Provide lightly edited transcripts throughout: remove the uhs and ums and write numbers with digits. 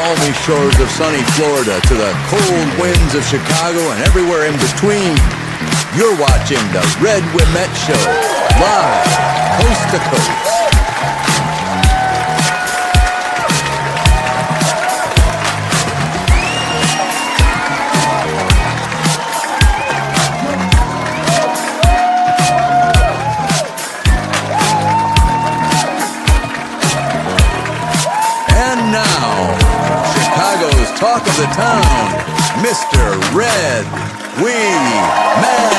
balmy shores of sunny Florida to the cold winds of Chicago and everywhere in between, you're watching the Red Ouimet Show, live, coast to coast. Talk of the town, Mr. Red Ouimet.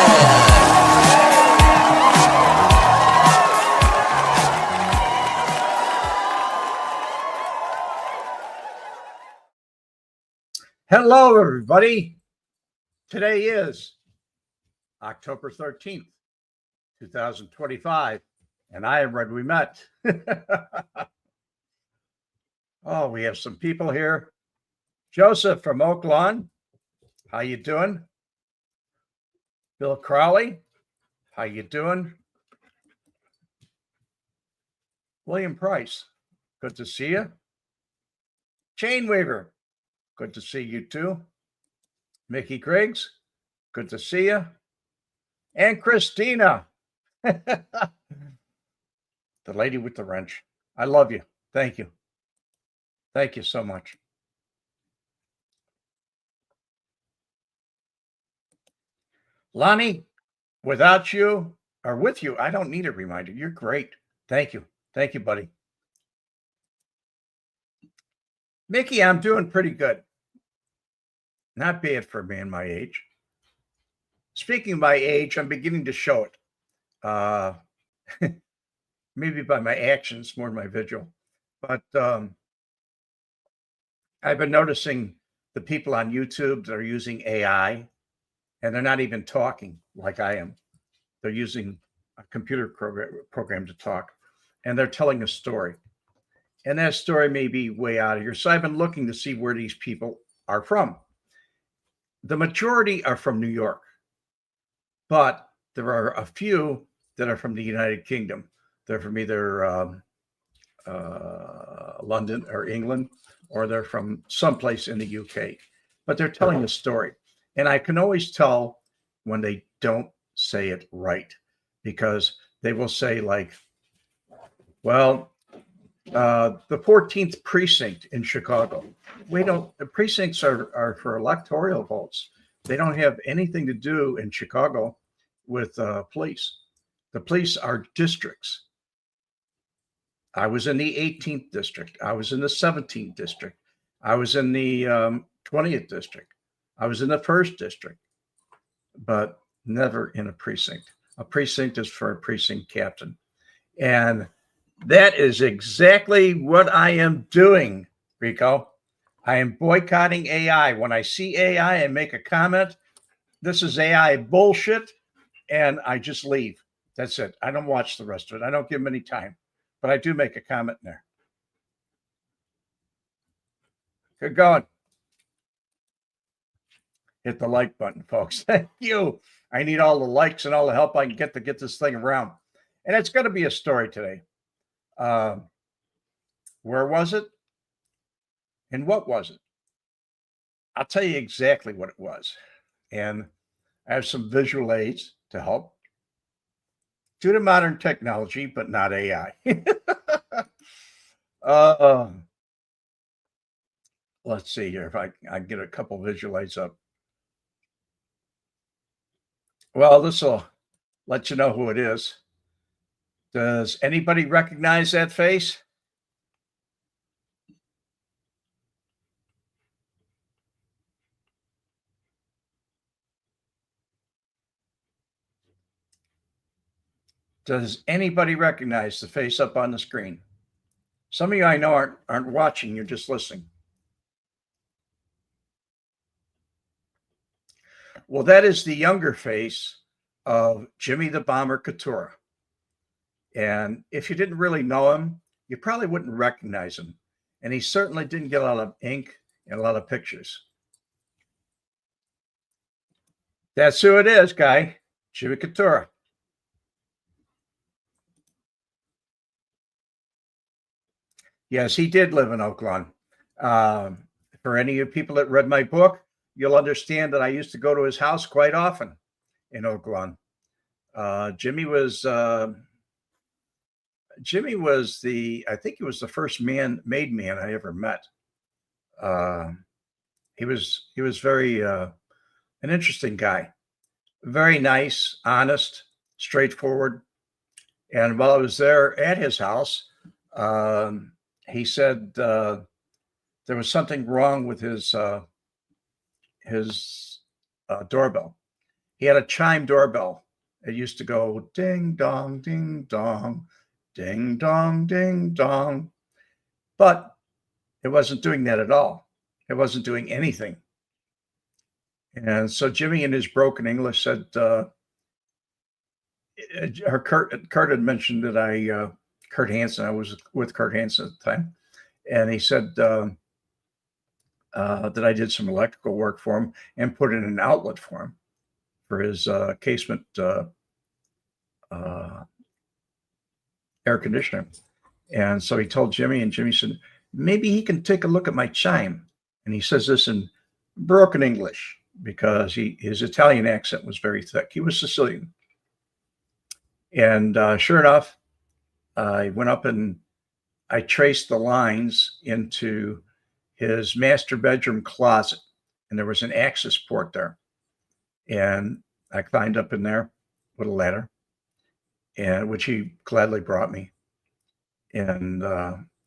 Hello, everybody. Today is October 13th, 2025, and I am Red Ouimet. Oh, we have some people here. Joseph from Oak Lawn, how you doing? Bill Crowley, how you doing? William Price, good to see you. Chain Weaver, good to see you too. Mickey Griggs, good to see you. And Christina, the lady with the wrench. I love you. Thank you. Thank you so much. Lonnie, without you or with you, I don't need a reminder. You're great. Thank you. Thank you, buddy. Mickey, I'm doing pretty good. Not bad for a man my age. Speaking of my age, I'm beginning to show it. Maybe by my actions more than my vigil. But I've been noticing the people on YouTube that are using AI, and they're not even talking like I am. They're using a computer program to talk, and they're telling a story. And that story may be way out of here. So I've been looking to see where these people are from. The majority are from New York, but there are a few that are from the United Kingdom. They're from either London or England, or they're from someplace in the UK. But they're telling a story. And I can always tell when they don't say it right, because they will say like, well, the 14th precinct in Chicago. The precincts are for electoral votes. They don't have anything to do in Chicago with police. The police are districts. I was in the 18th district. I was in the 17th district. I was in the 20th district. I was in the 1st district, but never in a precinct. A precinct is for a precinct captain. And that is exactly what I am doing, Rico. I am boycotting AI. When I see AI and make a comment, this is AI bullshit, and I just leave. That's it. I don't watch the rest of it. I don't give them any time, but I do make a comment in there. Good going. Hit the like button, folks. Thank you. I need all the likes and all the help I can get to get this thing around. And it's going to be a story today. Where was it? And what was it? I'll tell you exactly what it was. And I have some visual aids to help. Due to modern technology, but not AI. Let's see here if I get a couple visual aids up. Well, this will let you know who it is. Does anybody recognize that face? Does anybody recognize the face up on the screen? Some of you I know aren't watching, you're just listening. Well, that is the younger face of Jimmy the Bomber Couture. And if you didn't really know him, you probably wouldn't recognize him. And he certainly didn't get a lot of ink and a lot of pictures. That's who it is, guy. Jimmy Couture. Yes, he did live in Oak Lawn. For any of you people that read my book, you'll understand that I used to go to his house quite often in Oak Lawn. Jimmy was I think he was the first made man I ever met. He was very an interesting guy, very nice, honest, straightforward. And while I was there at his house, he said there was something wrong with his doorbell. He had a chime doorbell. It used to go ding dong, ding dong, ding dong, ding dong. But it wasn't doing that at all. It wasn't doing anything. And so Jimmy, in his broken English, said, Kurt had mentioned that Kurt Hansen, I was with Kurt Hansen at the time. And he said that I did some electrical work for him and put in an outlet for him for his casement air conditioner. And so he told Jimmy, and Jimmy said, maybe he can take a look at my chime. And he says this in broken English because his Italian accent was very thick. He was Sicilian. And sure enough, I went up and I traced the lines into his master bedroom closet. And there was an access port there. And I climbed up in there with a ladder, and which he gladly brought me. And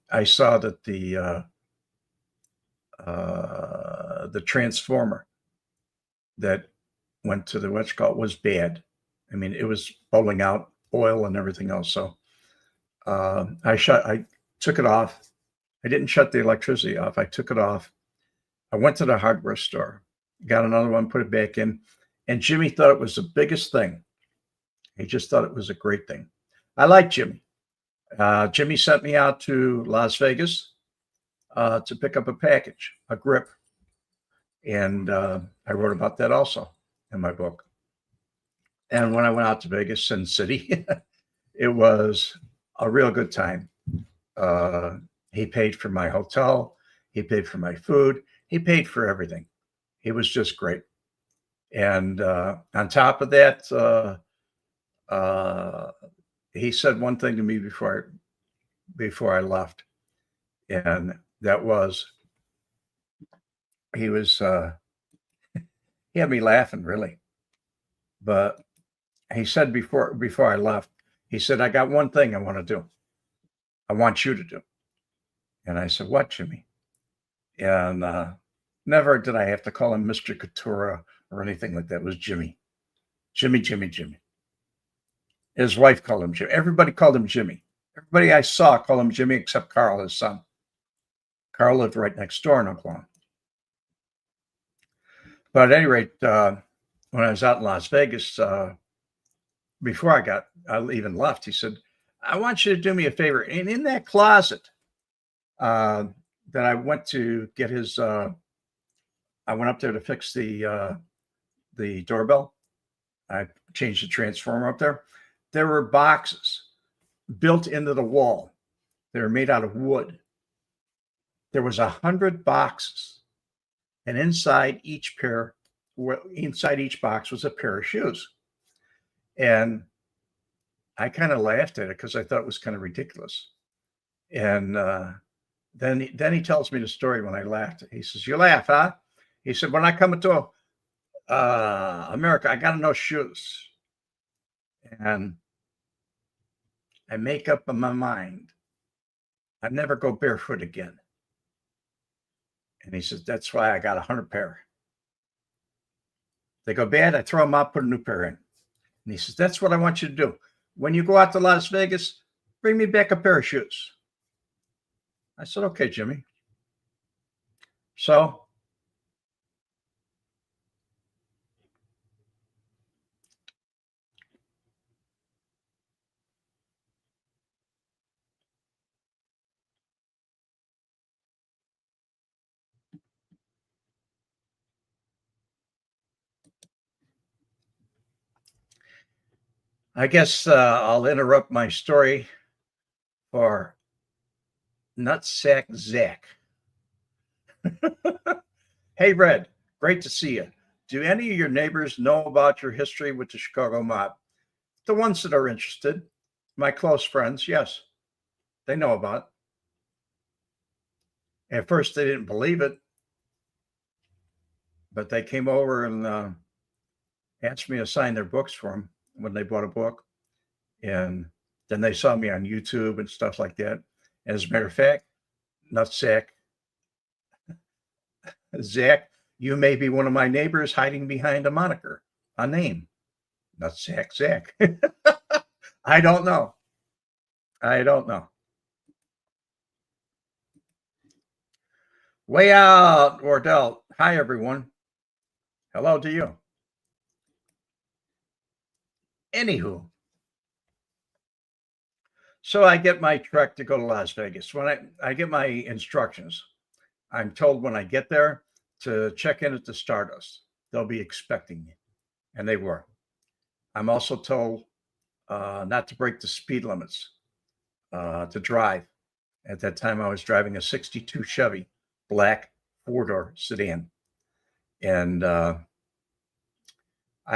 I saw that the transformer that went to the what's called was bad. I mean, it was bubbling out oil and everything else. So I took it off. I didn't shut the electricity off. I took it off. I went to the hardware store, got another one, put it back in. And Jimmy thought it was the biggest thing. He just thought it was a great thing. I like Jimmy. Jimmy sent me out to Las Vegas to pick up a package, a grip. And I wrote about that also in my book. And when I went out to Vegas, Sin City, it was a real good time. He paid for my hotel. He paid for my food. He paid for everything. He was just great. And on top of that, he said one thing to me before I left, and that was he had me laughing really. But he said before I left, he said, I got one thing I want to do. I want you to do. And I said, what, Jimmy? And never did I have to call him Mr. Coutura or anything like that. It was Jimmy. Jimmy. His wife called him Jimmy. Everybody called him Jimmy. Everybody I saw called him Jimmy except Carl, his son. Carl lived right next door in Oak Lawn. But at any rate, when I was out in Las Vegas, before I even left, he said, I want you to do me a favor. And in that closet that I went to get his, I went up there to fix the doorbell. I changed the transformer up there. There were boxes built into the wall. They were made out of wood. There was 100 boxes, and inside each box was a pair of shoes. And I kind of laughed at it because I thought it was kind of ridiculous. And then he tells me the story when I laughed. He says, "You laugh, huh?" He said, "When I come into America, I got to know shoes." And I make up in my mind, I'd never go barefoot again. And he says, that's why I got 100 pair. They go bad, I throw them out, put a new pair in. And he says, that's what I want you to do. When you go out to Las Vegas, bring me back a pair of shoes. I said, okay, Jimmy. So I guess I'll interrupt my story for Nutsack Zach. Hey, Red, great to see you. Do any of your neighbors know about your history with the Chicago mob? The ones that are interested, my close friends, yes, they know about it. At first, they didn't believe it, but they came over and asked me to sign their books for them when they bought a book. And then they saw me on YouTube and stuff like that. As a matter of fact, Nutsack, Zach, you may be one of my neighbors hiding behind a moniker, a name, Nutsack Zach. I don't know. I don't know. Way out, Wardell. Hi, everyone. Hello to you. Anywho, so I get my trek to go to Las Vegas. When I get my instructions, I'm told when I get there to check in at the Stardust. They'll be expecting me. And they were. I'm also told not to break the speed limits to drive. At that time, I was driving a 62 Chevy, black four-door sedan. And I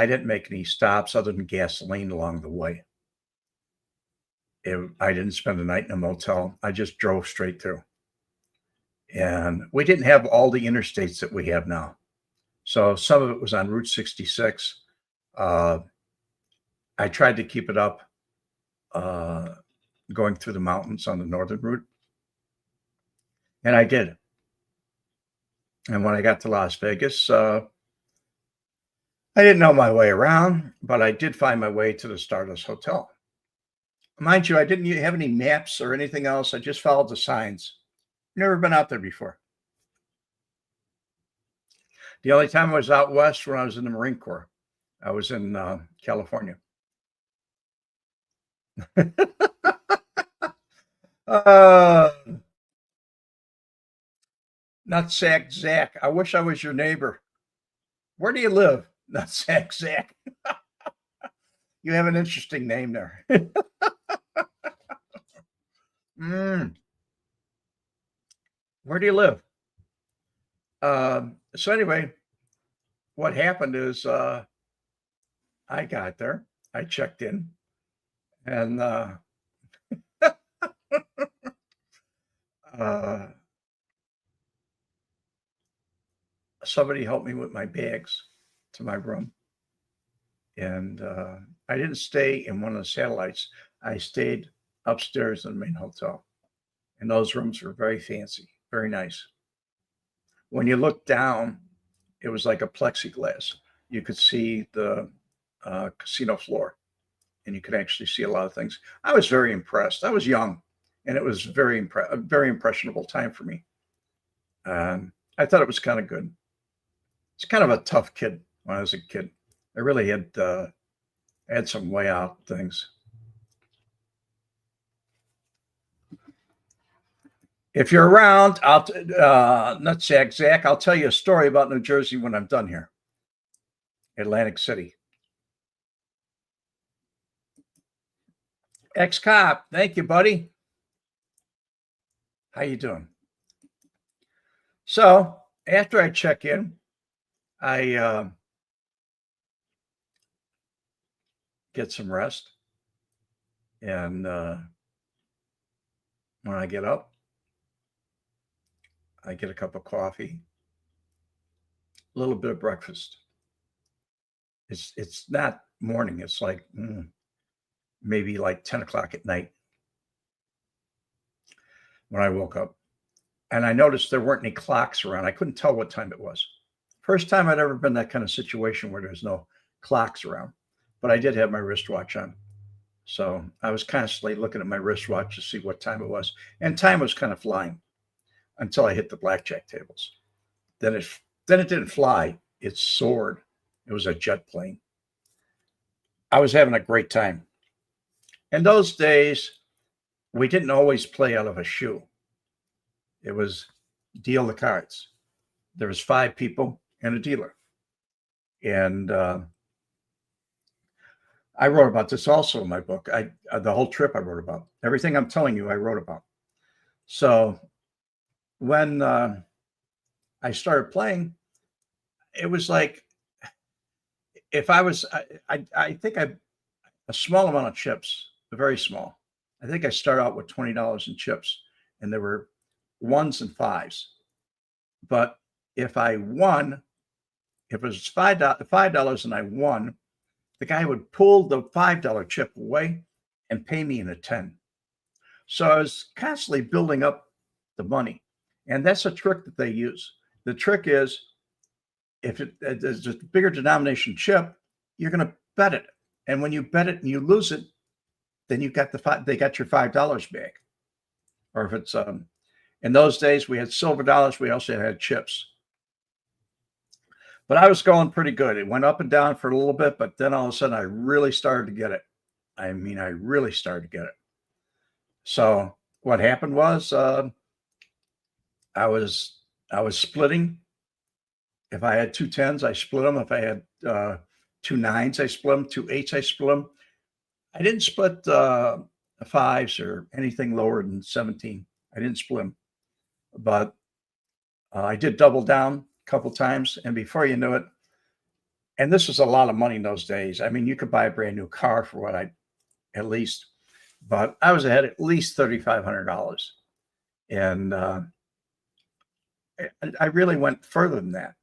didn't make any stops other than gasoline along the way. I didn't spend the night in a motel. I just drove straight through. And we didn't have all the interstates that we have now. So some of it was on Route 66. I tried to keep it up going through the mountains on the northern route. And I did. And when I got to Las Vegas, I didn't know my way around, but I did find my way to the Stardust Hotel. Mind you, I didn't have any maps or anything else. I just followed the signs. Never been out there before. The only time I was out west when I was in the Marine Corps. I was in California. Nutsack Zach. I wish I was your neighbor. Where do you live? Nutsack Zach. You have an interesting name there. Where do you live? So anyway, what happened is I got there, I checked in, and somebody helped me with my bags to my room. And I didn't stay in one of the satellites. I stayed upstairs in the main hotel. And those rooms were very fancy, very nice. When you looked down, it was like a plexiglass. You could see the casino floor, and you could actually see a lot of things. I was very impressed. I was young, and it was a very impressionable time for me. I thought it was kind of good. It's kind of a tough kid when I was a kid. I really had some way out things. If you're around, Nutsack Zach, I'll tell you a story about New Jersey when I'm done here. Atlantic City. Ex-cop, thank you, buddy. How you doing? So after I check in, I get some rest. And when I get up, I get a cup of coffee, a little bit of breakfast. It's not morning. It's like maybe like 10 o'clock at night when I woke up. And I noticed there weren't any clocks around. I couldn't tell what time it was. First time I'd ever been in that kind of situation where there's no clocks around. But I did have my wristwatch on. So I was constantly looking at my wristwatch to see what time it was. And time was kind of flying until I hit the blackjack tables. Then it didn't fly. It soared. It was a jet plane. I was having a great time. In those days, we didn't always play out of a shoe. It was deal the cards. There was 5 people and a dealer. And I wrote about this also in my book. The whole trip I wrote about. Everything I'm telling you, I wrote about. So when I started playing, it was like if I was, I think a small amount of chips, very small. I think I started out with $20 in chips, and there were ones and fives. But if I won, if it was $5 and I won, the guy would pull the $5 chip away and pay me in a 10. So I was constantly building up the money. And that's a trick that they use. The trick is if there's a bigger denomination chip, you're going to bet it. And when you bet it and you lose it, then you got they got your $5 back. Or if it's in those days we had silver dollars, we also had chips. But I was going pretty good. It went up and down for a little bit, but then all of a sudden I really started to get it. I mean, I really started to get it. So what happened was I was splitting. If I had two tens, I split them. If I had two nines, I split them. Two eights, I split them. I didn't split fives or anything lower than 17. I didn't split them, but I did double down a couple times, and before you knew it, and this was a lot of money in those days. I mean, you could buy a brand new car for what at least, but I was ahead at least $3,500, and I really went further than that.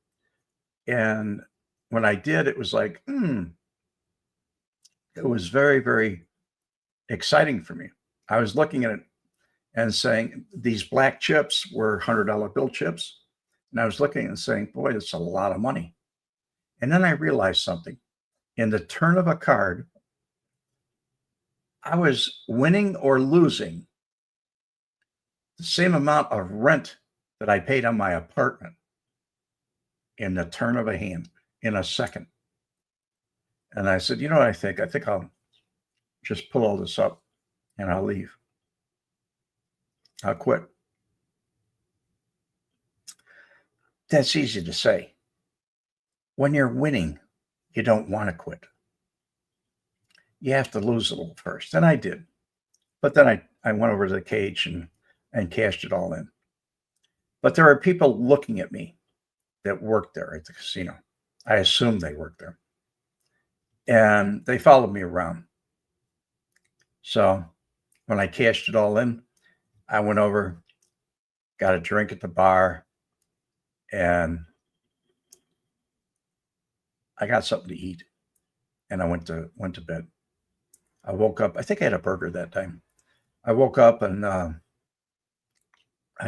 And when I did, it was like, it was very, very exciting for me. I was looking at it and saying, these black chips were $100 bill chips. And I was looking and saying, boy, that's a lot of money. And then I realized something. In the turn of a card, I was winning or losing the same amount of rent that I paid on my apartment in the turn of a hand in a second. And I said, you know what I think? I think I'll just pull all this up and I'll leave. I'll quit. That's easy to say. When you're winning, you don't want to quit. You have to lose a little first. And I did. But then I went over to the cage and cashed it all in. But there are people looking at me that worked there at the casino. I assume they worked there. And they followed me around. So when I cashed it all in, I went over, got a drink at the bar, and I got something to eat. And I went to bed. I woke up. I think I had a burger that time. I woke up and I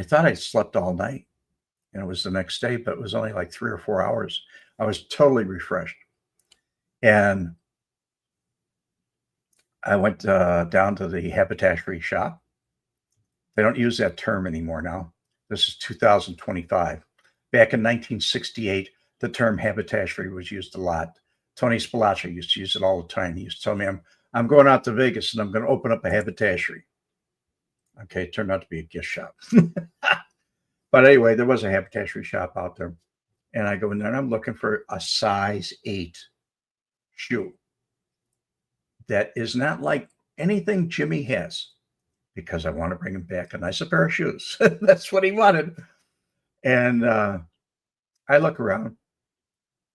thought I slept all night. And it was the next day, but it was only like 3 or 4 hours. I was totally refreshed. And I went down to the haberdashery shop. They don't use that term anymore now. This is 2025. Back in 1968, the term haberdashery was used a lot. Tony Spilaccia used to use it all the time. He used to tell me, I'm going out to Vegas and I'm going to open up a haberdashery. Okay, it turned out to be a gift shop. But anyway, there was a haberdashery shop out there. And I go in there and I'm looking for a size 8 shoe that is not like anything Jimmy has, because I want to bring him back a nicer pair of shoes. That's what he wanted. And I look around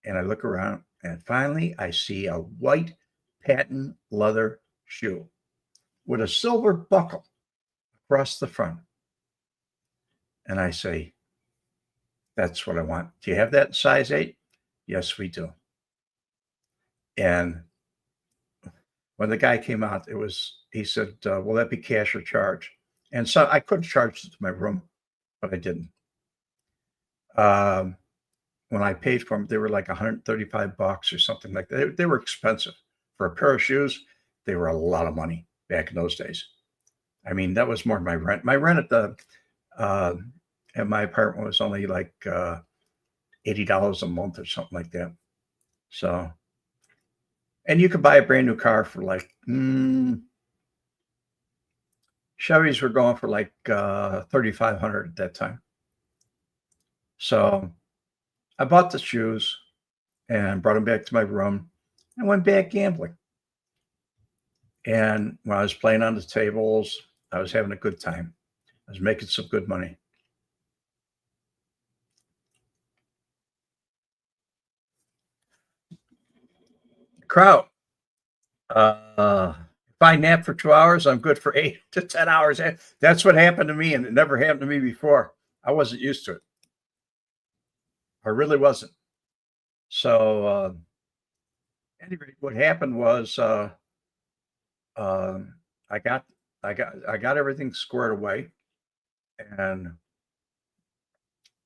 and finally I see a white patent leather shoe with a silver buckle across the front. And I say, that's what I want. Do you have that in size 8? Yes, we do. And when the guy came out, he said, will that be cash or charge? And so I could have charged it to my room, but I didn't. When I paid for them, they were like $135 or something like that. They were expensive. For a pair of shoes, they were a lot of money back in those days. I mean, that was more than my rent. My rent at my apartment was only like $80 a month or something like that. So, and you could buy a brand new car for like, Chevys were going for like $3,500 at that time. So I bought the shoes and brought them back to my room and went back gambling. And when I was playing on the tables, I was having a good time. I was making some good money. Kraut. If I nap for 2 hours, I'm good for 8 to 10 hours. That's what happened to me, and it never happened to me before. I wasn't used to it. I really wasn't. So, anyway, what happened was I got I got everything squared away, and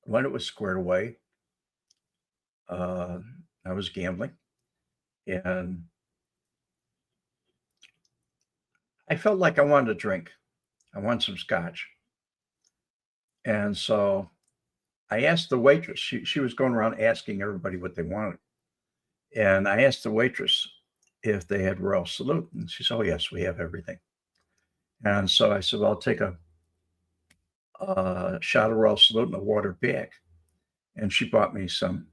when it was squared away, uh, I was gambling, and I felt like I wanted a drink. I wanted some scotch, and so I asked the waitress. She was going around asking everybody what they wanted, and I asked the waitress if they had Royal Salute, and she said, "Oh yes, we have everything." And so I said, "Well, I'll take a shot of Royal Salute and a water bag," and she bought me some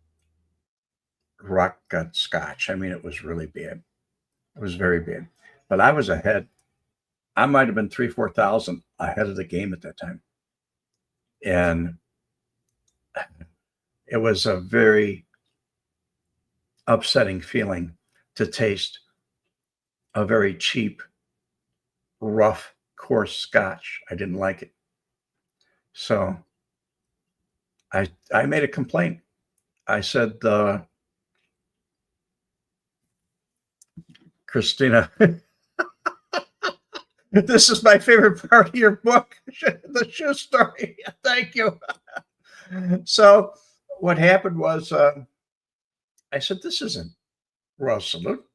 rock gut scotch. I mean, it was really bad. It was very bad, but I was ahead. I might have been 3, 4 thousand ahead of the game at that time, and it was a very upsetting feeling to taste a very cheap, rough, coarse scotch. I didn't like it. So I made a complaint. I said, Christina, this is my favorite part of your book, the shoe story. Thank you. So what happened was I said, this isn't Royal Salute.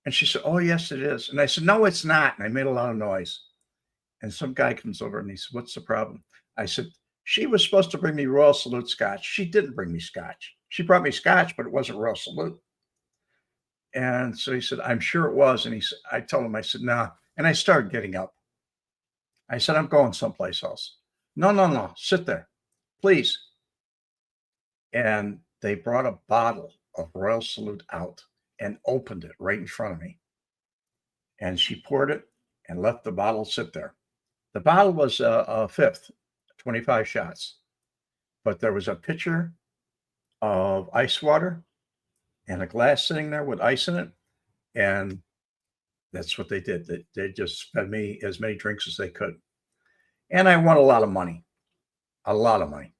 And she said, oh, yes, it is. And I said, no, it's not. And I made a lot of noise. And some guy comes over and he said, what's the problem? I said, she was supposed to bring me Royal Salute scotch. She didn't bring me scotch. She brought me scotch, but it wasn't Royal Salute. And so he said, I'm sure it was. And he said, I told him, I said, nah. And I started getting up. I said, I'm going someplace else. No, sit there, please. And they brought a bottle of Royal Salute out and opened it right in front of me. And she poured it and left the bottle sit there. The bottle was a fifth, 25 shots, but there was a pitcher of ice water and a glass sitting there with ice in it. And that's what they did. They just fed me as many drinks as they could. And I won a lot of money, a lot of money.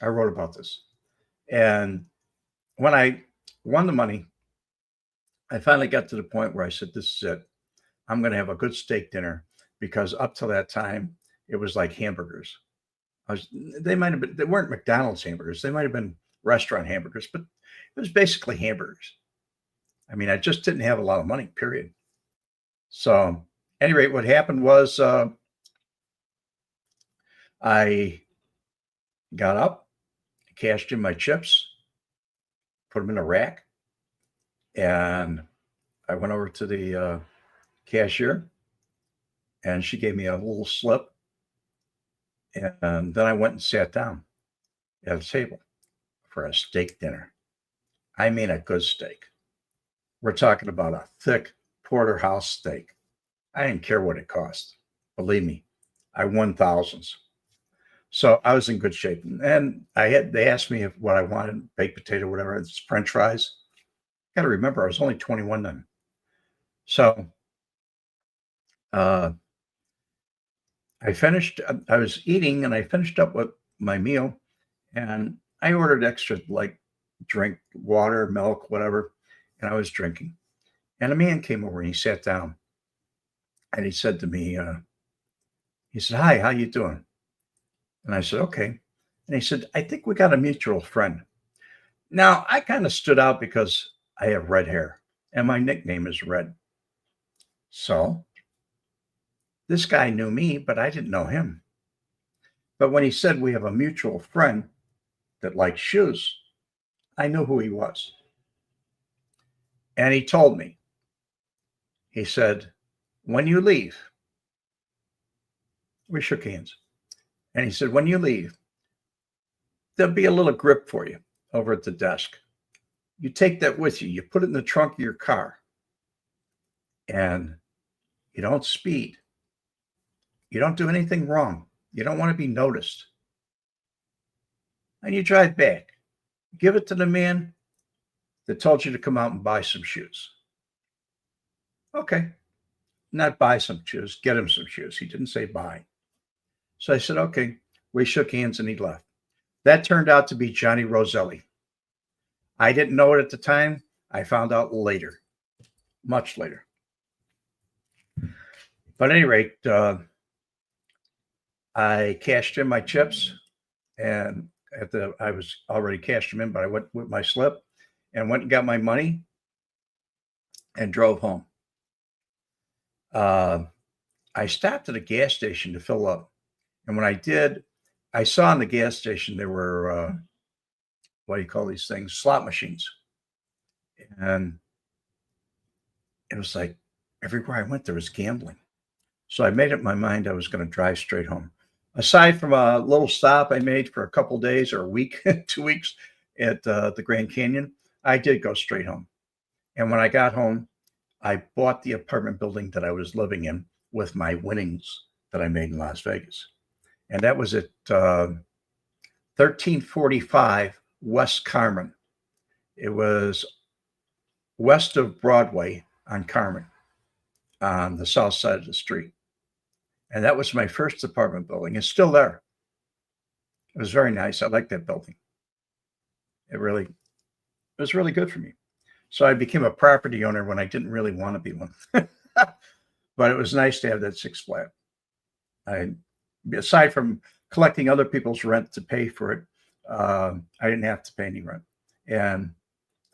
I wrote about this. And when I won the money, I finally got to the point where I said, this is it. I'm going to have a good steak dinner, because up till that time, it was like hamburgers. They weren't McDonald's hamburgers. They might have been restaurant hamburgers, but it was basically hamburgers. I mean, I just didn't have a lot of money, period. So, at any rate, what happened was I got up, cashed in my chips, put them in a rack, and I went over to the cashier, and she gave me a little slip. And then I went and sat down at a table for a steak dinner. I mean, a good steak. We're talking about a thick porterhouse steak. I didn't care what it cost. Believe me, I won thousands. So I was in good shape. And they asked me what I wanted, baked potato, whatever, it's French fries. Got to remember, I was only 21 then. So I was eating and I finished up with my meal, and I ordered extra, like drink, water, milk, whatever. And I was drinking. And a man came over and he sat down and he said to me, he said, hi, how you doing? And I said, okay. And he said, I think we got a mutual friend. Now, I kind of stood out because I have red hair and my nickname is Red. So this guy knew me, but I didn't know him. But when he said we have a mutual friend that likes shoes, I knew who he was. And he told me, he said, when you leave, we shook hands. And he said, when you leave, there'll be a little grip for you over at the desk. You take that with you. You put it in the trunk of your car. And you don't speed. You don't do anything wrong. You don't want to be noticed. And you drive back. Give it to the man. that told you to come out and buy some shoes. Okay. Not buy some shoes, get him some shoes. He didn't say buy. So I said, okay. We shook hands and he left. That turned out to be Johnny Roselli. I didn't know it at the time. I found out later, much later. But at any rate, I cashed in my chips, and I was already cashed them in, but I went with my slip and went and got my money and drove home. I stopped at a gas station to fill up. And when I did, I saw in the gas station there were, what do you call these things? Slot machines. And it was like everywhere I went, there was gambling. So I made up my mind I was going to drive straight home. Aside from a little stop I made for a couple days or a week, 2 weeks at the Grand Canyon, I did go straight home. And when I got home, I bought the apartment building that I was living in with my winnings that I made in Las Vegas. And that was at 1345 West Carmen. It was west of Broadway on Carmen, on the south side of the street. And that was my first apartment building. It's still there. It was very nice. I liked that building. It was really good for me. So I became a property owner when I didn't really want to be one. But it was nice to have that six flat. Aside from collecting other people's rent to pay for it, I didn't have to pay any rent. And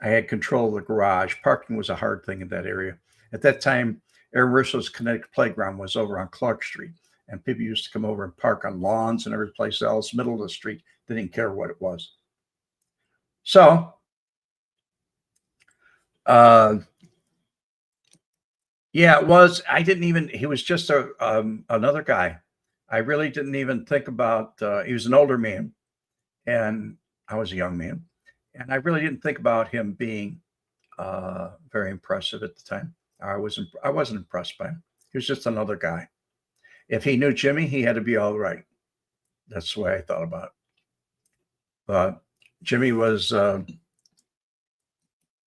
I had control of the garage. Parking was a hard thing in that area. At that time, Aaron Russo's Connecticut Playground was over on Clark Street. And people used to come over and park on lawns and every place else, middle of the street. They didn't care what it was. So, yeah, it was. He was just another guy. I really didn't even think about, he was an older man and I was a young man. And I really didn't think about him being very impressive at the time. I wasn't impressed by him. He was just another guy. If he knew Jimmy, he had to be all right. That's the way I thought about it. But Jimmy was, I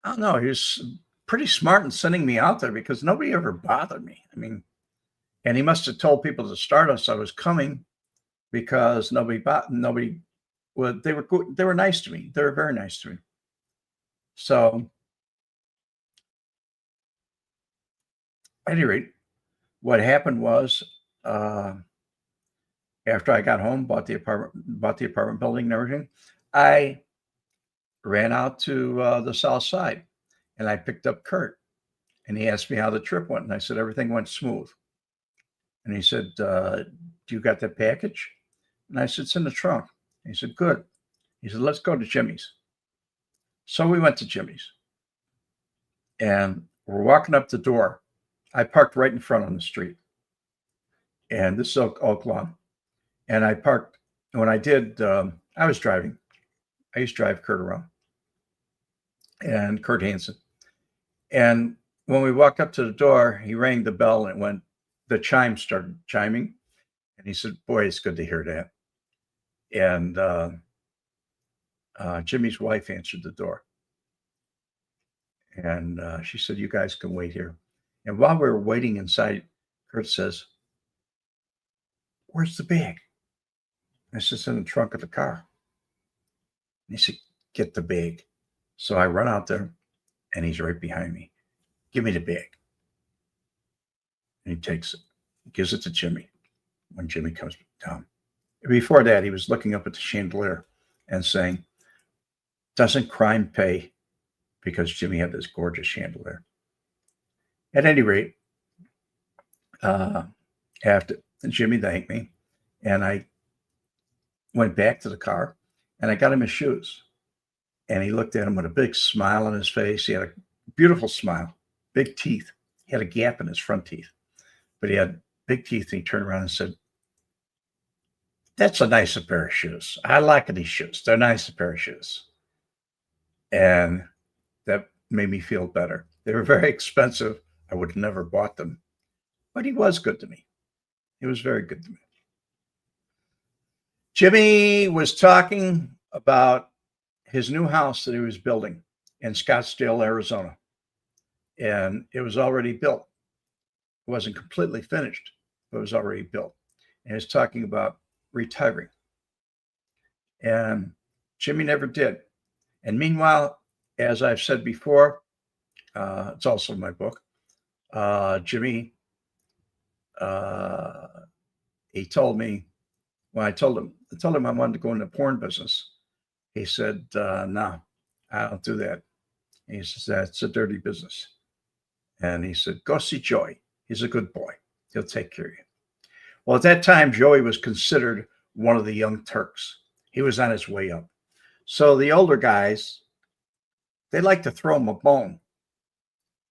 don't know, he was pretty smart in sending me out there because nobody ever bothered me. I mean, and he must have told people to start us I was coming because they were nice to me. They were very nice to me. So at any rate, what happened was after I got home, bought the apartment building and everything, I ran out to the south side and I picked up Kurt and he asked me how the trip went. And I said, everything went smooth. And he said, do you got that package? And I said, it's in the trunk. And he said, good. He said, let's go to Jimmy's. So we went to Jimmy's and we're walking up the door. I parked right in front on the street. And this is Oak Lawn. And I parked, when I did, I was driving. I used to drive Kurt around. And Kurt Hansen. And when we walked up to the door, he rang the bell and the chime started chiming. And he said, boy, it's good to hear that. And Jimmy's wife answered the door. And she said, you guys can wait here. And while we were waiting inside, Kurt says, where's the bag? I said, it's in the trunk of the car. And he said, get the bag. So I run out there and he's right behind me. Give me the bag. And he takes it, gives it to Jimmy when Jimmy comes down. Before that, he was looking up at the chandelier and saying, doesn't crime pay? Because Jimmy had this gorgeous chandelier. At any rate, after Jimmy thanked me, and I went back to the car and I got him his shoes. And he looked at him with a big smile on his face. He had a beautiful smile, big teeth. He had a gap in his front teeth, but he had big teeth. And he turned around and said, that's a nice pair of shoes. I like these shoes. They're nice pair of shoes. And that made me feel better. They were very expensive. I would have never bought them, but he was good to me. He was very good to me. Jimmy was talking about his new house that he was building in Scottsdale, Arizona. And it was already built. It wasn't completely finished, but it was already built. And it's talking about retiring. And Jimmy never did. And meanwhile, as I've said before, it's also in my book, Jimmy, he told me, when I told him I wanted to go into the porn business, he said, no, I don't do that. He says, that's a dirty business. And he said, go see Joey. He's a good boy. He'll take care of you. Well, at that time, Joey was considered one of the young Turks. He was on his way up. So the older guys, they like to throw him a bone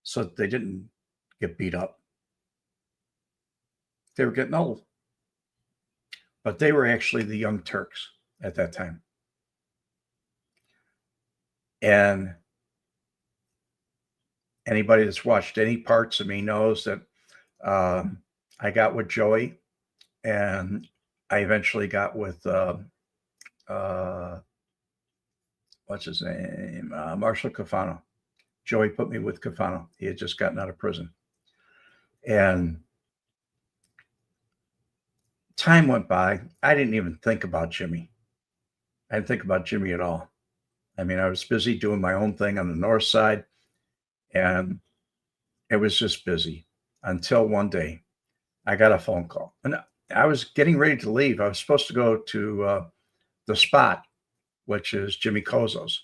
so that they didn't get beat up. They were getting old. But they were actually the young Turks at that time. And anybody that's watched any parts of me knows that I got with Joey, and I eventually got with what's his name? Marshall Cafano. Joey put me with Cafano. He had just gotten out of prison. And time went by. I didn't even think about Jimmy. I didn't think about Jimmy at all. I mean, I was busy doing my own thing on the north side, and it was just busy until one day I got a phone call. And I was getting ready to leave. I was supposed to go to the Spot, which is Jimmy Kozo's.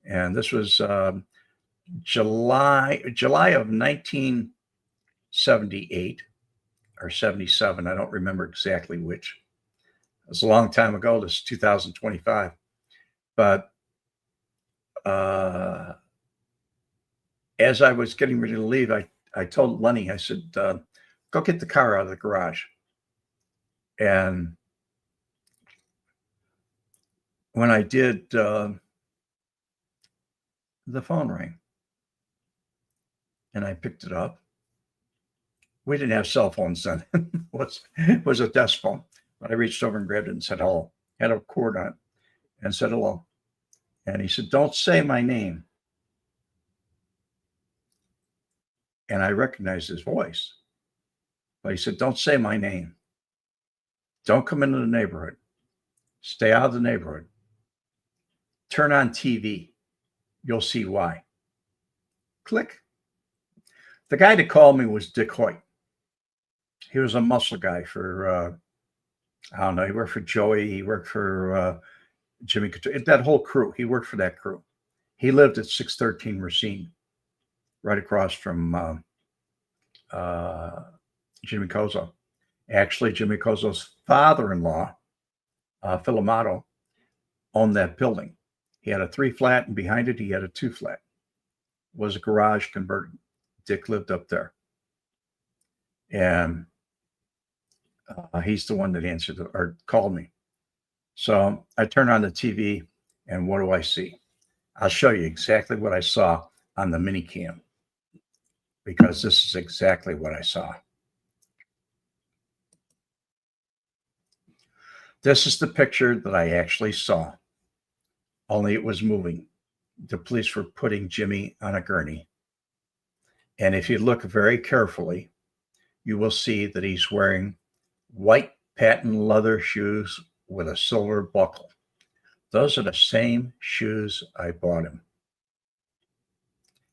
And this was July of 1978 or 77. I don't remember exactly which. It was a long time ago. This is 2025. But as I was getting ready to leave, I told Lenny, I said, go get the car out of the garage. And when I did, the phone rang. And I picked it up. We didn't have cell phones then. It was a desk phone. But I reached over and grabbed it and said hello. Had a cord on it and said hello. And he said, don't say my name. And I recognized his voice. But he said, don't say my name. Don't come into the neighborhood. Stay out of the neighborhood. Turn on TV. You'll see why. Click. The guy that called me was Dick Hoyt. He was a muscle guy for, I don't know, he worked for Joey. He worked for Jimmy Couture, that whole crew. He worked for that crew. He lived at 613 Racine, right across from Jimmy Kozo. Actually, Jimmy Kozo's father-in-law, Phil Amato, owned that building. He had a 3-flat, and behind it, he had a 2-flat. It was a garage converted. Dick lived up there. And he's the one that answered or called me. So I turn on the TV, and what do I see? I'll show you exactly what I saw on the mini cam, because this is exactly what I saw. This is the picture that I actually saw, only it was moving. The police were putting Jimmy on a gurney. And if you look very carefully, you will see that he's wearing white patent leather shoes with a silver buckle. Those are the same shoes I bought him.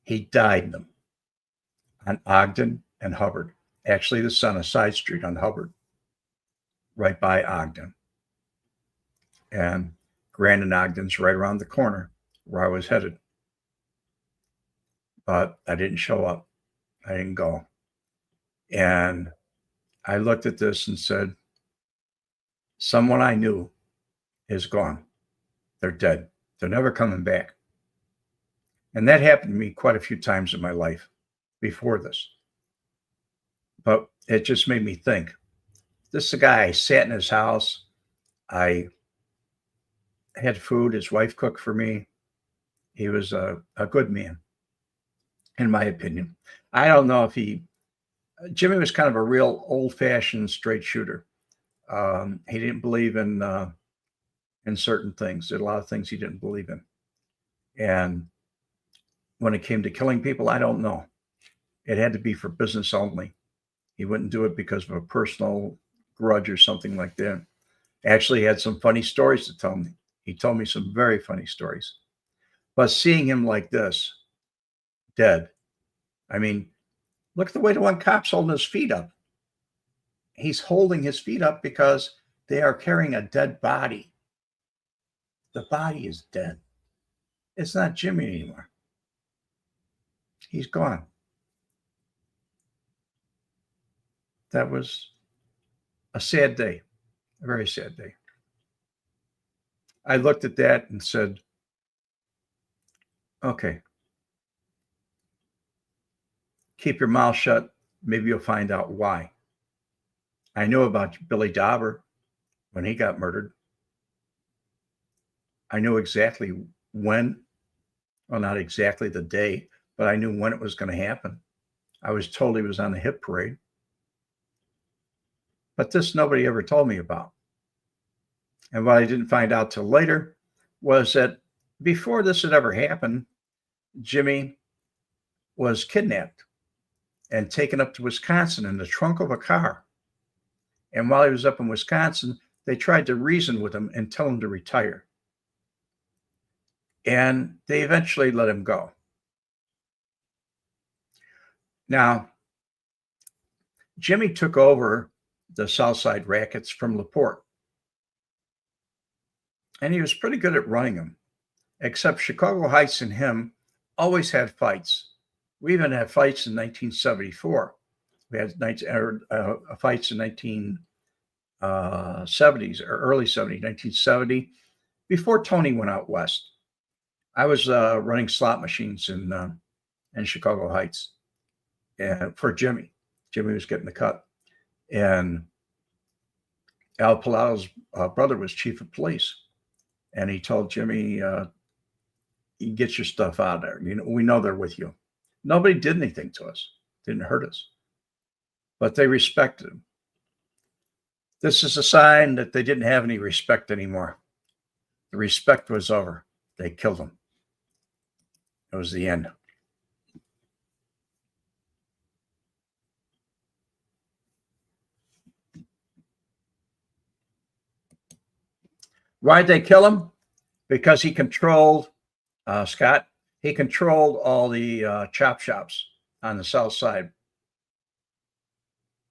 He died in them on Ogden and Hubbard. Actually, this is on a side street on Hubbard, right by Ogden. And Grand and Ogden's right around the corner where I was headed. But I didn't show up. I didn't go. And I looked at this and said, someone I knew is gone. They're dead. They're never coming back. And that happened to me quite a few times in my life before this. But it just made me think. This is a guy, I sat in his house. I had food. His wife cooked for me. He was a good man, in my opinion. I don't know if Jimmy was kind of a real old-fashioned straight shooter. He didn't believe in certain things. There are a lot of things he didn't believe in. And when it came to killing people, I don't know. It had to be for business only. He wouldn't do it because of a personal grudge or something like that. Actually, he had some funny stories to tell me. He told me some very funny stories. But seeing him like this, dead, I mean, look at the way the one cop's holding his feet up. He's holding his feet up because they are carrying a dead body. The body is dead. It's not Jimmy anymore. He's gone. That was a sad day, a very sad day. I looked at that and said, okay, keep your mouth shut. Maybe you'll find out why. I knew about Billy Dauber when he got murdered. I knew exactly when, well, not exactly the day, but I knew when it was going to happen. I was told he was on the hit parade. But this nobody ever told me about. And what I didn't find out till later was that before this had ever happened, Jimmy was kidnapped and taken up to Wisconsin in the trunk of a car. And while he was up in Wisconsin, they tried to reason with him and tell him to retire. And they eventually let him go. Now, Jimmy took over the Southside Rackets from LaPorte. And he was pretty good at running them, except Chicago Heights and him always had fights. We even had fights in 1974. We had fights in 1970s or early 70s, 1970, before Tony went out west. I was running slot machines in Chicago Heights and for Jimmy. Jimmy was getting the cut. And Al Palato's brother was chief of police. And he told Jimmy, you get your stuff out of there. You know, we know they're with you. Nobody did anything to us. Didn't hurt us. But they respected him. This is a sign that they didn't have any respect anymore. The respect was over. They killed him. It was the end. Why'd they kill him? Because he controlled, Scott, he controlled all the chop shops on the South Side.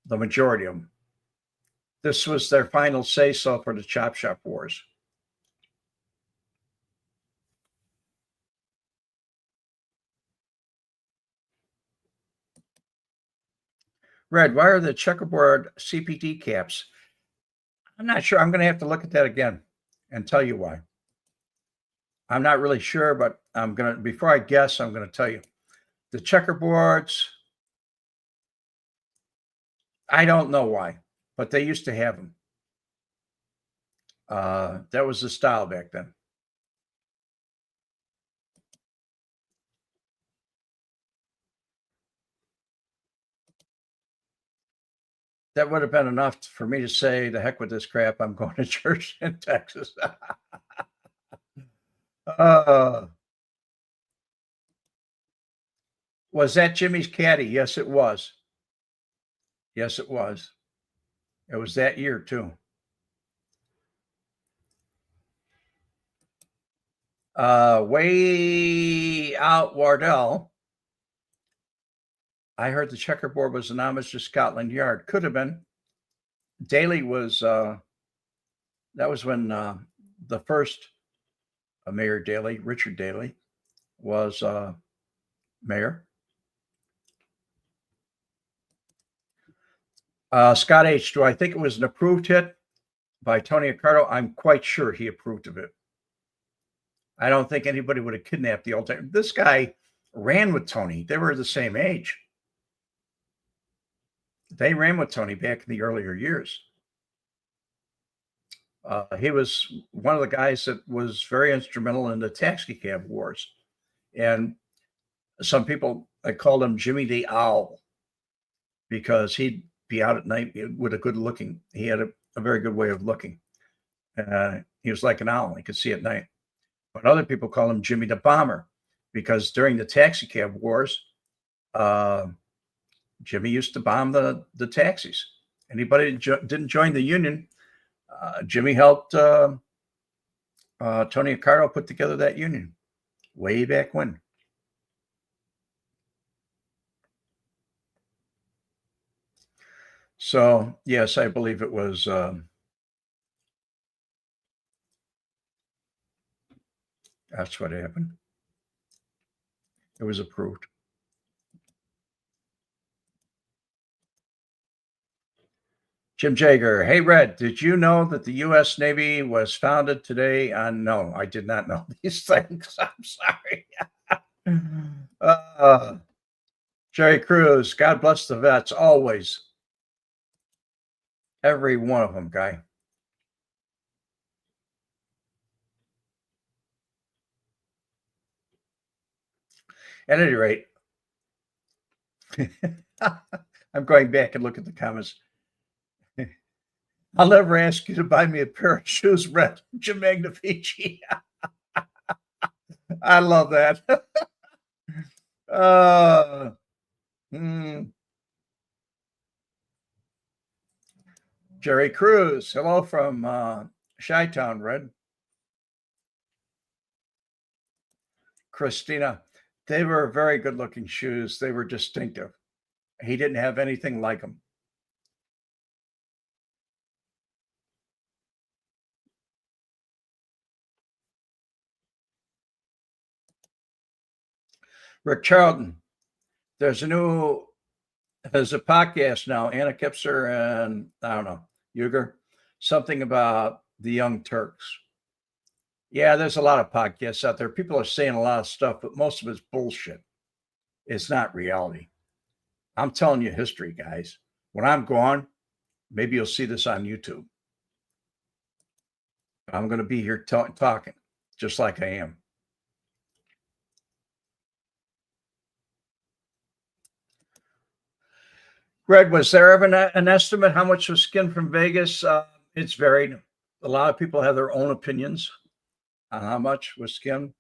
The majority of them. This was their final say-so for the chop shop wars. Red, why are the checkerboard CPT caps? I'm not sure. I'm going to have to look at that again and tell you why. I'm not really sure, but I'm going to, before I guess, I'm going to tell you. The checkerboards, I don't know why, but they used to have them. That was the style back then. That would have been enough for me to say, the heck with this crap, I'm going to church in Texas. Was that Jimmy's caddy? Yes, it was. Yes, it was. It was that year, too. Way out Wardell. I heard the checkerboard was an homage to Scotland Yard. Could have been. Daly was, that was when the first Mayor Daley, Richard Daley, was mayor. Scott H., do I think it was an approved hit by Tony Accardo? I'm quite sure he approved of it. I don't think anybody would have kidnapped the old time. This guy ran with Tony. They were the same age. They ran with Tony back in the earlier years. He was one of the guys that was very instrumental in the taxi cab wars. And some people called him Jimmy the Owl because he'd be out at night with a good looking. He had a very good way of looking. He was like an owl. He could see at night. But other people call him Jimmy the Bomber because during the taxi cab wars, Jimmy used to bomb the taxis. Anybody that didn't join the union, Jimmy helped Tony Accardo put together that union way back when. So, yes, I believe it was. That's what happened. It was approved. Jim Jager, hey, Red, did you know that the U.S. Navy was founded today on? No, I did not know these things. I'm sorry. Jerry Cruz, God bless the vets, always. Every one of them, guy. At any rate, I'm going back and look at the comments. I'll never ask you to buy me a pair of shoes, Red. Jim Magnifici. I love that. Jerry Cruz, hello from Chi-Town, Red. Christina, they were very good-looking shoes. They were distinctive. He didn't have anything like them. Rick Charlton, there's a podcast now, Anna Kipser and I don't know, Uger, something about the Young Turks. Yeah, there's a lot of podcasts out there. People are saying a lot of stuff, but most of it's bullshit. It's not reality. I'm telling you history, guys. When I'm gone, maybe you'll see this on YouTube. I'm going to be here talking just like I am. Greg, was there ever an estimate how much was skinned from Vegas? It's varied. A lot of people have their own opinions on how much was skinned.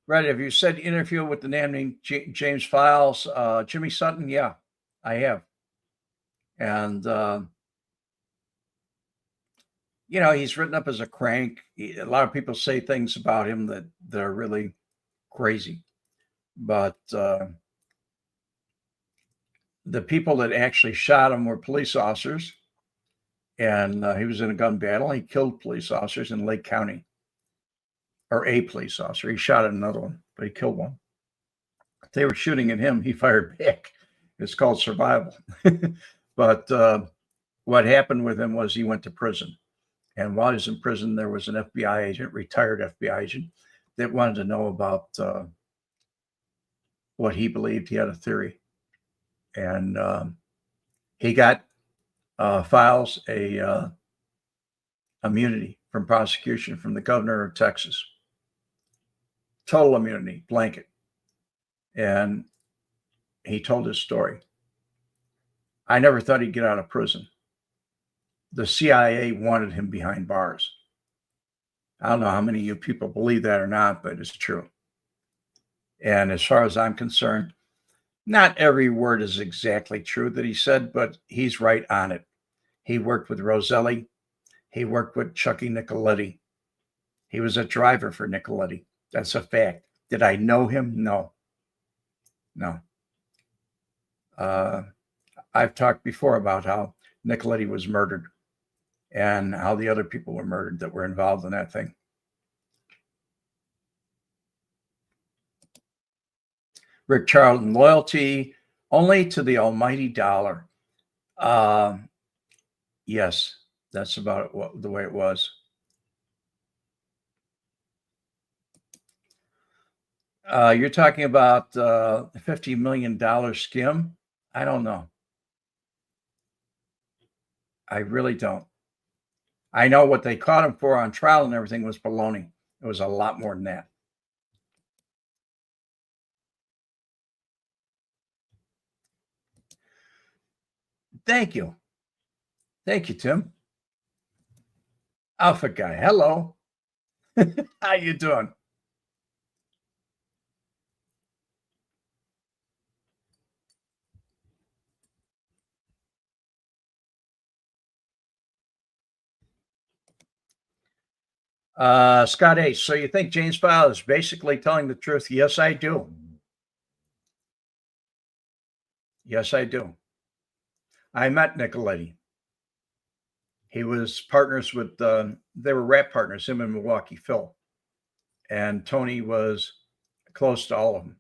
Right. Have you said interview with the name named James Files? Jimmy Sutton? Yeah, I have. And, he's written up as a crank. A lot of people say things about him that are really crazy. But the people that actually shot him were police officers. And he was in a gun battle. He killed police officers in Lake County. Or a police officer. He shot at another one, but he killed one. They were shooting at him. He fired back. It's called survival. But what happened with him was he went to prison. And while he was in prison, there was an FBI agent, retired FBI agent, that wanted to know about what he believed. He had a theory. And he got Files a immunity from prosecution from the governor of Texas. Total immunity, blanket. And he told his story. I never thought he'd get out of prison. The CIA wanted him behind bars. I don't know how many of you people believe that or not, but it's true. And as far as I'm concerned, not every word is exactly true that he said, but he's right on it. He worked with Roselli. He worked with Chucky Nicoletti. He was a driver for Nicoletti. That's a fact. Did I know him? No. I've talked before about how Nicoletti was murdered and how the other people were murdered that were involved in that thing. Rick Charlton, loyalty only to the almighty dollar. Yes, that's about it, the way it was. You're talking about $50 million skim? I don't know. I really don't. I know what they caught him for on trial and everything was baloney. It was a lot more than that. Thank you. Thank you, Tim. Alpha guy. Hello. How you doing? Scott H. So you think James Fowler is basically telling the truth? Yes, I do. Yes, I do. I met Nicoletti. He was partners with, they were rap partners, him and Milwaukee Phil. And Tony was close to all of them.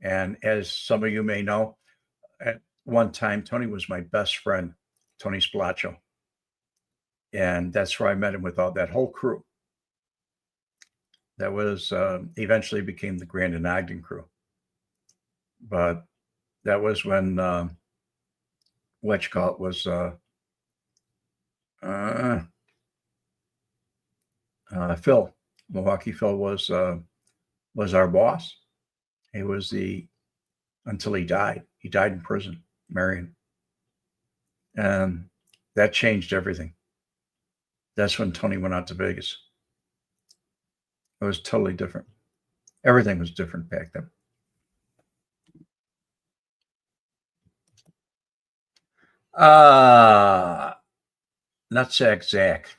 And as some of you may know, at one time, Tony was my best friend, Tony Spilaccio. And that's where I met him with all that whole crew. That was eventually became the Grandin Ogden crew. But that was when what you call it was uh, Phil. Milwaukee Phil was our boss. He was the until he died. He died in prison, Marion, and that changed everything. That's when Tony went out to Vegas. It was totally different. Everything was different back then. Nutsack Zach.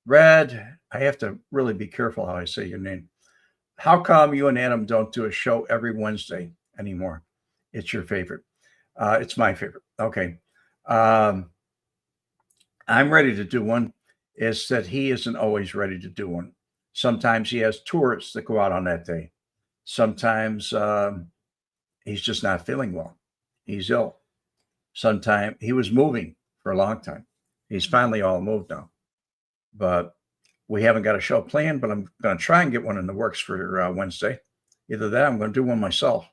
Red, I have to really be careful how I say your name. How come you and Adam don't do a show every Wednesday anymore? It's your favorite. It's my favorite. Okay. Um, I'm ready to do one. Is that he isn't always ready to do one. Sometimes he has tours that go out on that day. Sometimes he's just not feeling well. He's ill. Sometimes he was moving for a long time. He's finally all moved now. But we haven't got a show planned, but I'm going to try and get one in the works for Wednesday. Either that, I'm going to do one myself.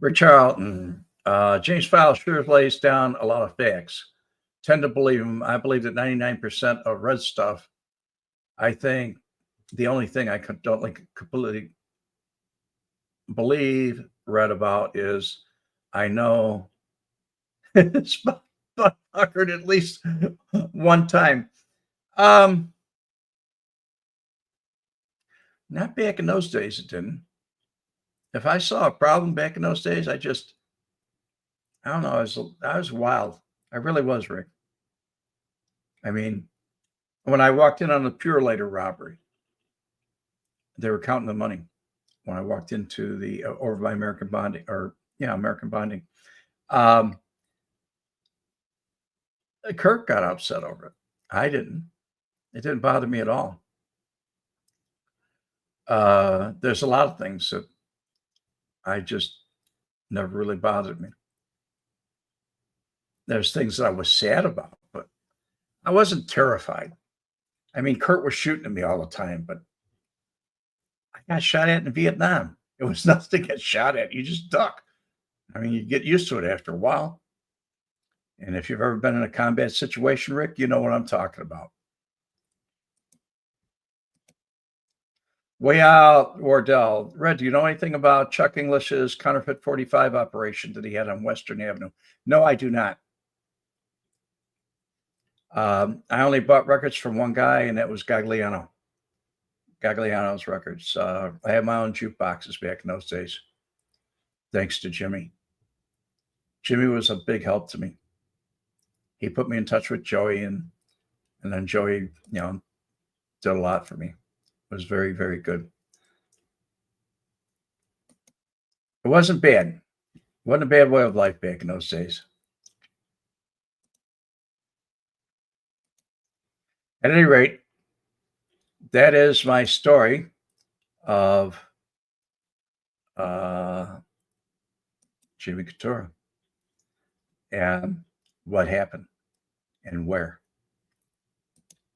Rich Charlton, James Fowler sure lays down a lot of facts. Tend to believe him. I believe that 99% of Red stuff. I think the only thing I don't like completely believe Red about is I know it's occurred at least one time. Not back in those days, it didn't. If I saw a problem back in those days, I don't know. I was wild. I really was, Rick. I mean, when I walked in on the Purelator robbery, they were counting the money. When I walked into the over by American Bonding, or yeah, American Bonding, um, Kirk got upset over it. I didn't. It didn't bother me at all. There's a lot of things that I just never really bothered me. There's things that I was sad about, but I wasn't terrified. I mean, Kurt was shooting at me all the time, but I got shot at in Vietnam. It was nothing to get shot at. You just duck. I mean, you get used to it after a while. And if you've ever been in a combat situation, Rick, you know what I'm talking about. Way out, Wardell. Red, do you know anything about Chuck English's counterfeit 45 operation that he had on Western Avenue? No, I do not. I only bought records from one guy, and that was Gagliano. Gagliano's records. I had my own jukeboxes back in those days, thanks to Jimmy. Jimmy was a big help to me. He put me in touch with Joey, and then Joey, did a lot for me. It was very, very good. It wasn't bad. It wasn't a bad way of life back in those days. At any rate, that is my story of Jimmy Couture and what happened and where.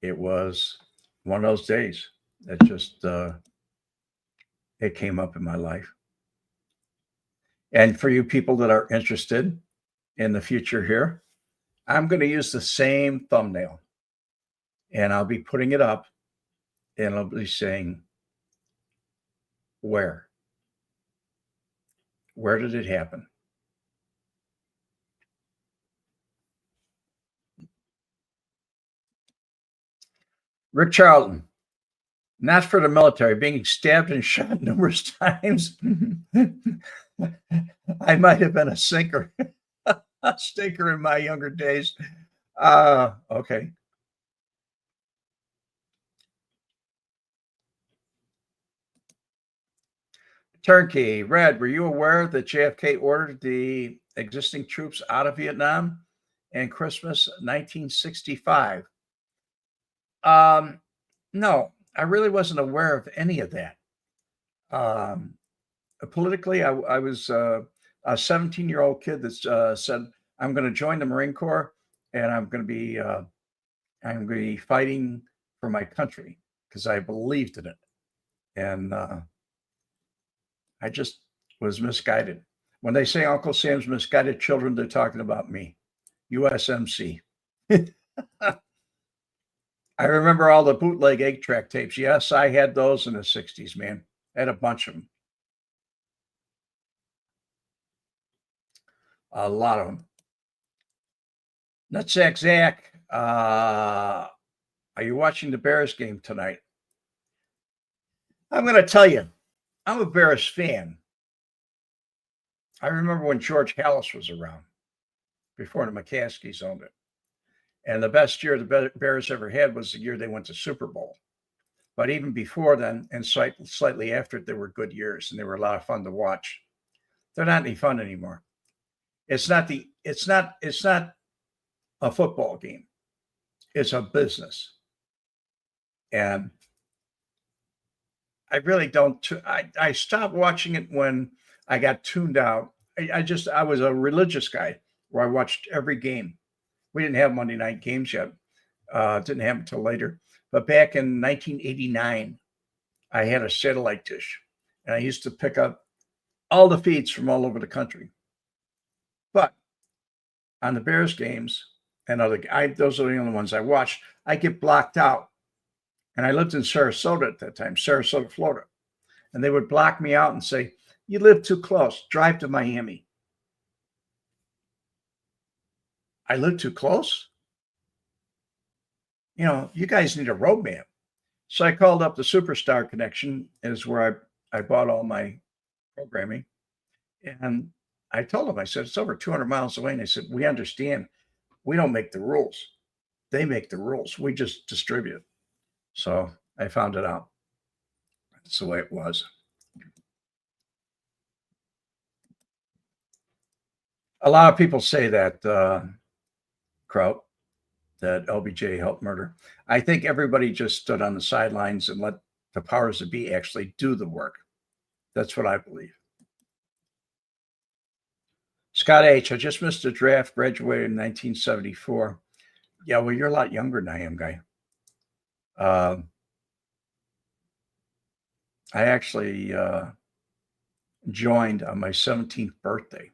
It was one of those days that just it came up in my life. And for you people that are interested in the future here, I'm going to use the same thumbnail, and I'll be putting it up, and I'll be saying where. Where did it happen? Rick Charlton, not for the military, being stabbed and shot numerous times. I might have been a sinker, a stinker in my younger days. Okay. Turnkey, Red, were you aware that JFK ordered the existing troops out of Vietnam in Christmas 1965? No, I really wasn't aware of any of that. Politically, I was a 17-year-old kid that said, I'm going to join the Marine Corps and I'm going to be fighting for my country because I believed in it. And I just was misguided. When they say Uncle Sam's misguided children, they're talking about me. USMC. I remember all the bootleg 8-track tapes. Yes, I had those in the 60s, man. I had a bunch of them. A lot of them. Nutsack Zach, are you watching the Bears game tonight? I'm going to tell you, I'm a Bears fan. I remember when George Halas was around, before the McCaskies owned it. And the best year the Bears ever had was the year they went to Super Bowl. But even before then, and slightly after it, they were good years, and they were a lot of fun to watch. They're not any fun anymore. It's not a football game. It's a business. And I really don't. I stopped watching it when I got tuned out. I was a religious guy where I watched every game. We didn't have Monday night games yet. Didn't happen until later. But back in 1989, I had a satellite dish, and I used to pick up all the feeds from all over the country. But on the Bears games and those are the only ones I watched, I get blocked out. And I lived in Sarasota at that time, Sarasota, Florida. And they would block me out and say, you live too close, drive to Miami. I live too close? You guys need a roadmap. So I called up the Superstar Connection, is where I bought all my programming. And I told them, I said, it's over 200 miles away. And they said, we understand. We don't make the rules. They make the rules. We just distribute. So I found it out. That's the way it was. A lot of people say that, Kraut, that LBJ helped murder. I think everybody just stood on the sidelines and let the powers that be actually do the work. That's what I believe. Scott H., I just missed the draft, graduated in 1974. Yeah, well, you're a lot younger than I am, guy. I actually joined on my 17th birthday.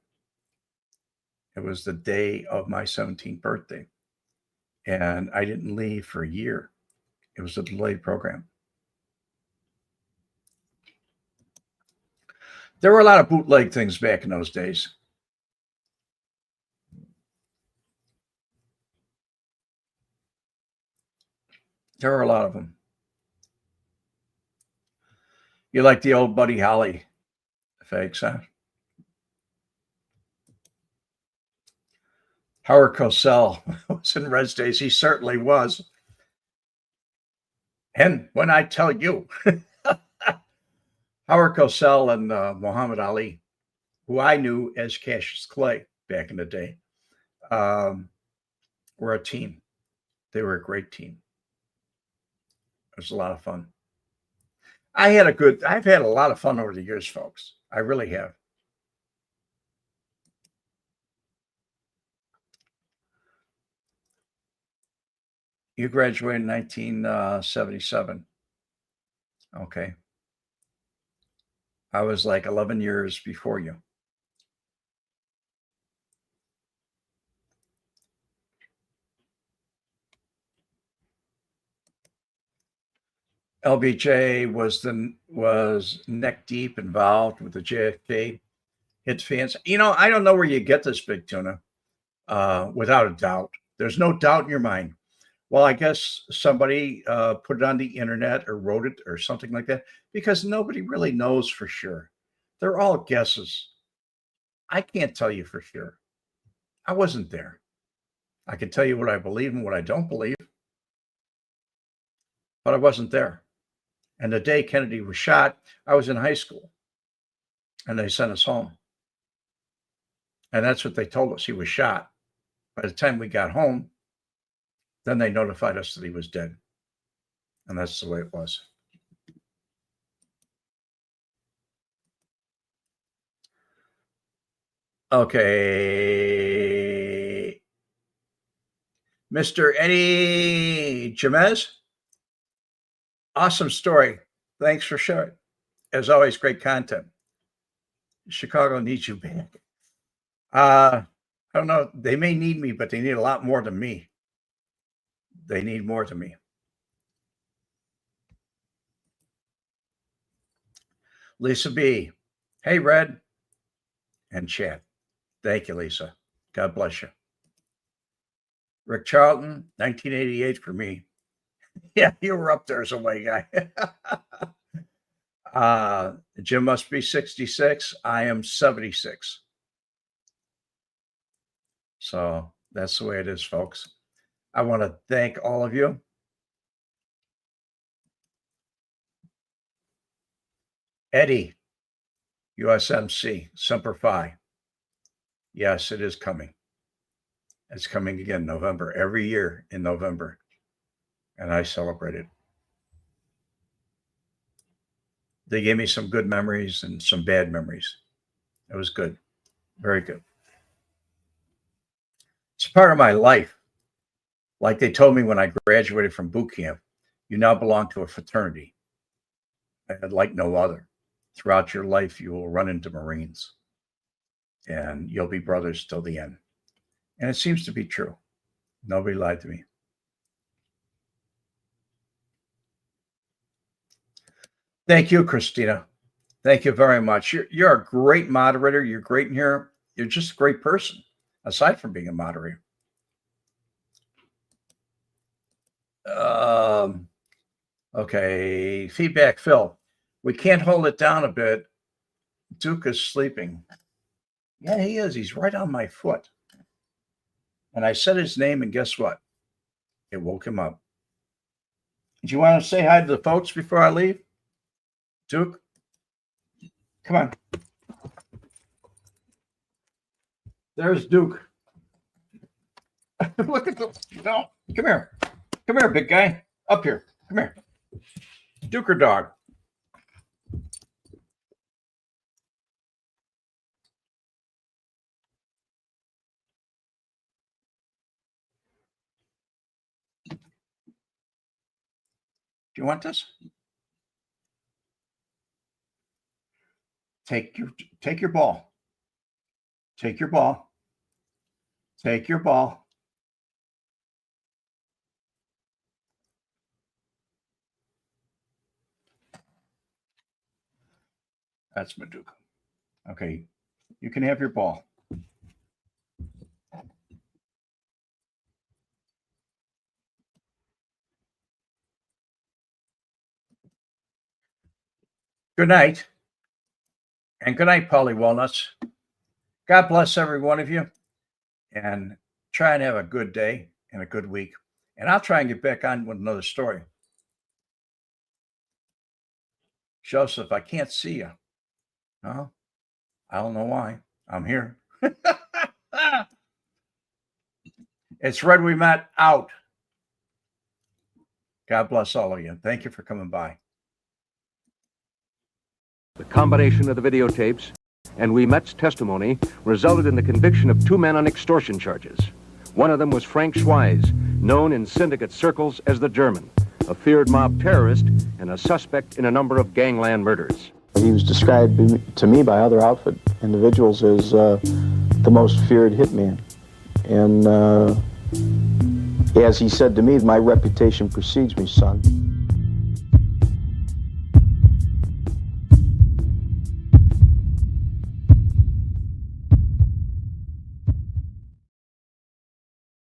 It was the day of my 17th birthday. And I didn't leave for a year. It was a delayed program. There were a lot of bootleg things back in those days. There were a lot of them. You like the old Buddy Holly fakes, huh? Howard Cosell was in Reds days. He certainly was. And when I tell you, Howard Cosell and Muhammad Ali, who I knew as Cassius Clay back in the day, were a team. They were a great team. It was a lot of fun. I've had a lot of fun over the years, folks. I really have. You graduated in 1977. Okay. I was like 11 years before you. LBJ was neck deep involved with the JFK hits fans. I don't know where you get this, Big Tuna. Without a doubt, there's no doubt in your mind. Well, I guess somebody put it on the internet or wrote it or something like that because nobody really knows for sure. They're all guesses. I can't tell you for sure. I wasn't there. I can tell you what I believe and what I don't believe, but I wasn't there. And the day Kennedy was shot, I was in high school and they sent us home. And that's what they told us. He was shot. By the time we got home, then they notified us that he was dead. And that's the way it was. Okay. Mr. Eddie Jamez, awesome story. Thanks for sharing. As always, great content. Chicago needs you back. I don't know. They may need me, but they need a lot more than me. They need more than me. Lisa B. Hey, Red and Chad. Thank you, Lisa. God bless you. Rick Charlton, 1988 for me. Yeah, you were up there some way, guy. Jim must be 66. I am 76. So that's the way it is, folks. I want to thank all of you. Eddie, USMC, Semper Fi. Yes, it is coming. It's coming again, November, every year in November. And I celebrate it. They gave me some good memories and some bad memories. It was good. Very good. It's part of my life. Like they told me when I graduated from boot camp, you now belong to a fraternity like no other. Throughout your life, you will run into Marines and you'll be brothers till the end. And it seems to be true. Nobody lied to me. Thank you, Christina. Thank you very much. You're a great moderator. You're great in here. You're just a great person, aside from being a moderator. Okay, feedback, Phil. We can't hold it down a bit. Duke is sleeping. Yeah, he is. He's right on my foot. And I said his name, and guess what? It woke him up. Do you want to say hi to the folks before I leave? Duke, come on. There's Duke. Look at the, no, come here. Come here, big guy. Up here. Come here. Duke or dog? Do you want this? Take your ball. Take your ball. Take your ball. That's Maduka. Okay, you can have your ball. Good night. And good night, Polly Walnuts. God bless every one of you. And try and have a good day and a good week. And I'll try and get back on with another story. Joseph, I can't see you. No, I don't know why. I'm here. It's Red We Met out. God bless all of you. Thank you for coming by. The combination of the videotapes and We Met's testimony resulted in the conviction of 2 men on extortion charges. One of them was Frank Schweiz, known in syndicate circles as the German, a feared mob terrorist and a suspect in a number of gangland murders. He was described to me by other outfit individuals as the most feared hitman. And as he said to me, my reputation precedes me, son.